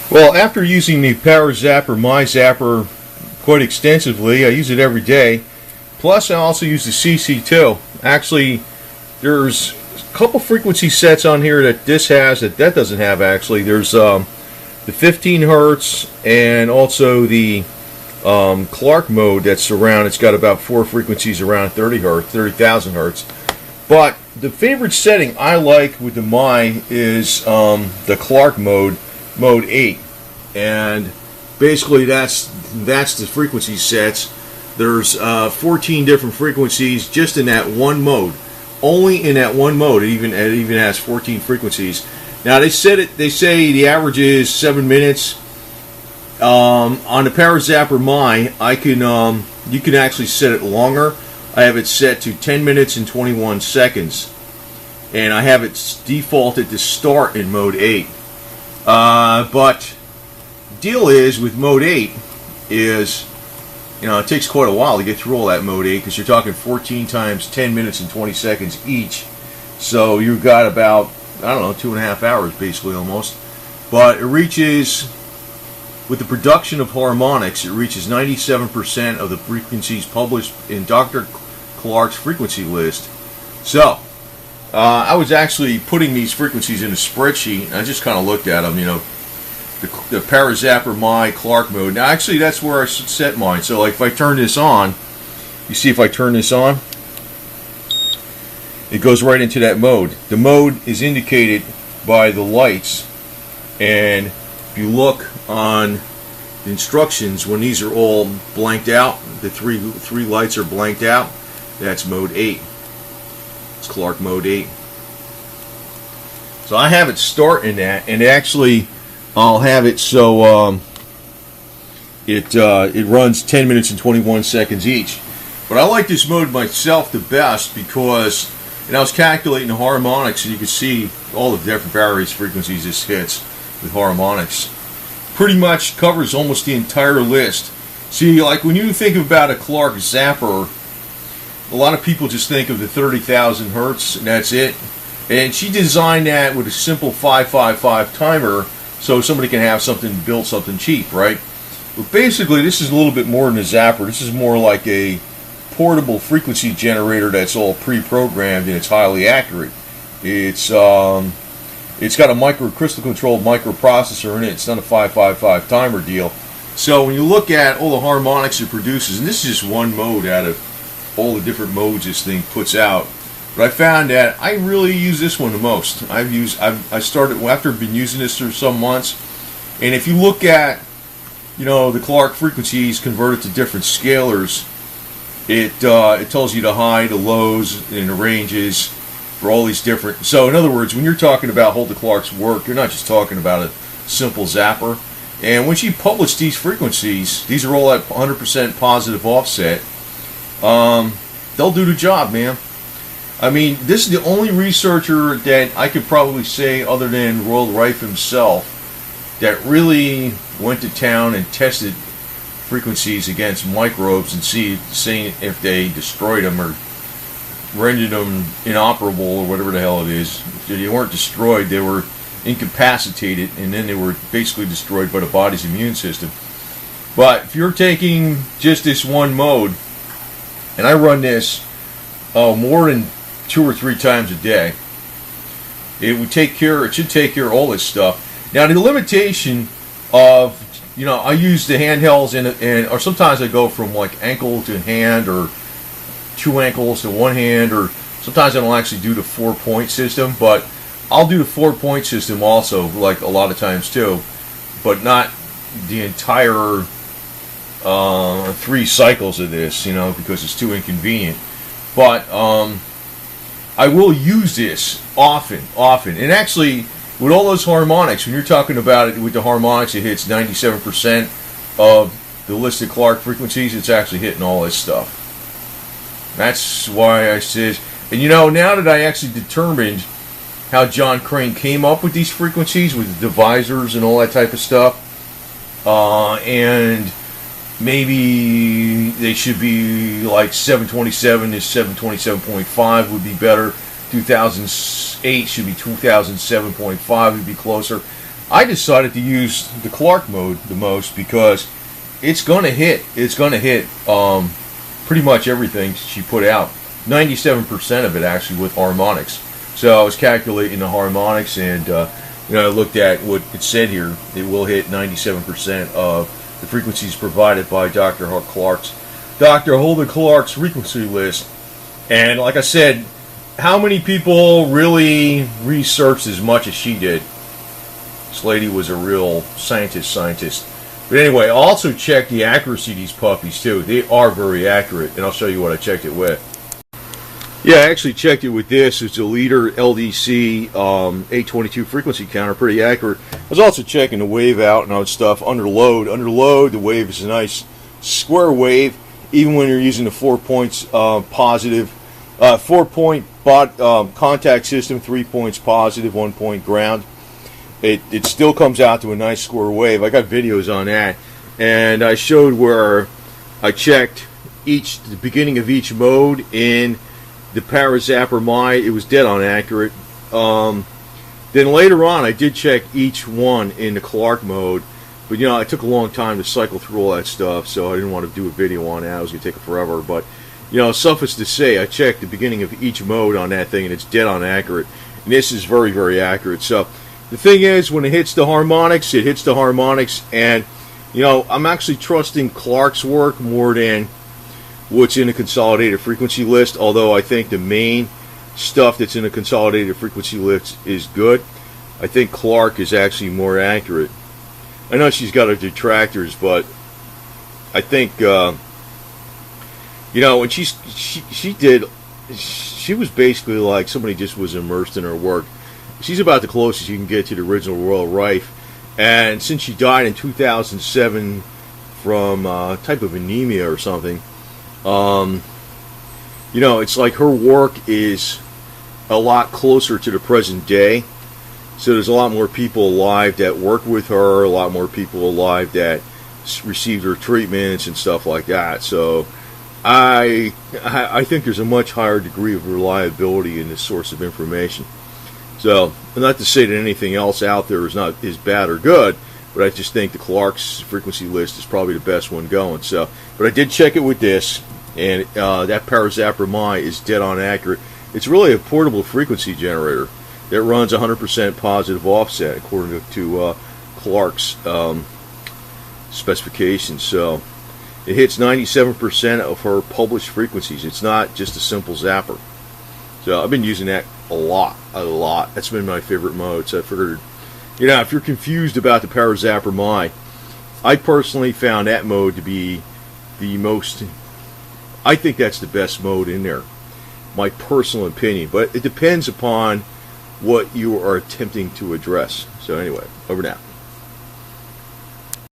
Well, after using the ParaZapper, my Zapper, quite extensively, I use it every day. Plus, I also use the CC2. Actually, there's a couple frequency sets on here that this has that doesn't have. Actually, there's the 15 hertz and also the Clark mode that's around. It's got about 4 frequencies around 30 hertz, 30,000 hertz. But the favorite setting I like with the My is the Clark mode, mode 8, and basically that's the frequency sets. There's 14 different frequencies just in that one mode. Only in that one mode, it even has 14 frequencies. Now they say the average is 7 minutes. On the ParaZapper My, you can actually set it longer. I have it set to 10 minutes and 21 seconds, and I have it defaulted to start in mode 8. But deal is with mode 8 is, it takes quite a while to get through all that mode 8, because you're talking 14 times 10 minutes and 20 seconds each. So you've got about, 2.5 hours basically almost. But it reaches, with the production of harmonics, it reaches 97% of the frequencies published in Dr. Clark's frequency list. So, I was actually putting these frequencies in a spreadsheet, and I just kind of looked at them, the ParaZapper My Clark mode. Now, actually, that's where I should set mine. So, like, if I turn this on, you see if I turn this on, it goes right into that mode. The mode is indicated by the lights, and if you look on the instructions, when these are all blanked out, the three lights are blanked out, that's mode 8. It's Clark mode 8. So I have it start in that, and actually I'll have it so it runs 10 minutes and 21 seconds each. But I like this mode myself the best because, I was calculating the harmonics, and you can see all the different various frequencies this hits with harmonics. Pretty much covers almost the entire list. See, like when you think about a Clark Zapper, a lot of people just think of the 30,000 hertz and that's it. And she designed that with a simple 555 timer so somebody can have build something cheap, right? But basically, this is a little bit more than a Zapper. This is more like a portable frequency generator that's all pre-programmed, and it's highly accurate. It's got a crystal controlled microprocessor in it. It's not a 555 timer deal. So when you look at all the harmonics it produces, and this is just one mode out of all the different modes this thing puts out, but I found that I really use this one the most. I started after I've been using this for some months, and if you look at the Clark frequencies converted to different scalars, it tells you the high, the lows, and the ranges for all these different. So in other words, when you're talking about Hulda Clark's work, you're not just talking about a simple Zapper. And when she published these frequencies, these are all at 100% positive offset. They'll do the job, man. I mean, this is the only researcher that I could probably say, other than Royal Rife himself, that really went to town and tested frequencies against microbes and seeing if they destroyed them or rendered them inoperable or whatever the hell it is. If they weren't destroyed, they were incapacitated, and then they were basically destroyed by the body's immune system. But if you're taking just this one mode, and I run this more than 2 or 3 times a day, it should take care of all this stuff. Now, the limitation of, I use the handhelds or sometimes I go from like ankle to hand, or 2 ankles to 1 hand, or sometimes I don't actually do the 4-point system, but I'll do the 4-point system also, like a lot of times too, but not the entire 3 cycles of this, because it's too inconvenient. But I will use this often, and actually, with all those harmonics, when you're talking about it with the harmonics, it hits 97% of the listed Clark frequencies. It's actually hitting all this stuff. That's why I said, and now that I actually determined how John Crane came up with these frequencies with the divisors and all that type of stuff, and maybe they should be like 727 to 727.5 would be better. 2008 should be 2007.5 would be closer. I decided to use the Clark mode the most because it's going to hit. It's going to hit pretty much everything she put out. 97% of it actually with harmonics. So I was calculating the harmonics, and I looked at what it said here. It will hit 97% of the frequencies provided by Dr. Hulda Clark's frequency list. And like I said, how many people really researched as much as she did? This lady was a real scientist. But anyway, I also checked the accuracy of these puppies too. They are very accurate, and I'll show you what I checked it with. Yeah, I actually checked it with this. It's a leader LDC 822 frequency counter, pretty accurate. I was also checking the wave out and all that stuff under load. Under load, the wave is a nice square wave, even when you're using the 4 points positive. 4-point contact system, 3 points positive, 1 point ground. It still comes out to a nice square wave. I got videos on that, and I showed where I checked the beginning of each mode in the ParaZapper it was dead on accurate. Then later on I did check each one in the Clark mode, but it took a long time to cycle through all that stuff, so I didn't want to do a video on that. It was going to take forever, but suffice to say, I checked the beginning of each mode on that thing, and it's dead on accurate, and this is very, very accurate. So the thing is, when it hits the harmonics, it hits the harmonics, and I'm actually trusting Clark's work more than what's in a consolidated frequency list, although I think the main stuff that's in a consolidated frequency list is good. I think Clark is actually more accurate. I know she's got her detractors, but I think when she was basically like somebody just was immersed in her work. She's about the closest you can get to the original Royal Rife, and since she died in 2007 from a type of anemia or something, it's like her work is a lot closer to the present day. So there's a lot more people alive that work with her, a lot more people alive that received her treatments and stuff like that. So I think there's a much higher degree of reliability in this source of information. So, not to say that anything else out there is bad or good, but I just think the Clark's frequency list is probably the best one going. So, but I did check it with this, and that ParaZapper is dead on accurate. It's really a portable frequency generator that runs 100% positive offset according to Clark's specifications. So it hits 97% of her published frequencies. It's not just a simple zapper. So I've been using that a lot. That's been my favorite mode. So I figured, if you're confused about the ParaZapper I personally found that mode to be the most, I think that's the best mode in there. My personal opinion. But it depends upon what you are attempting to address. So anyway, over now.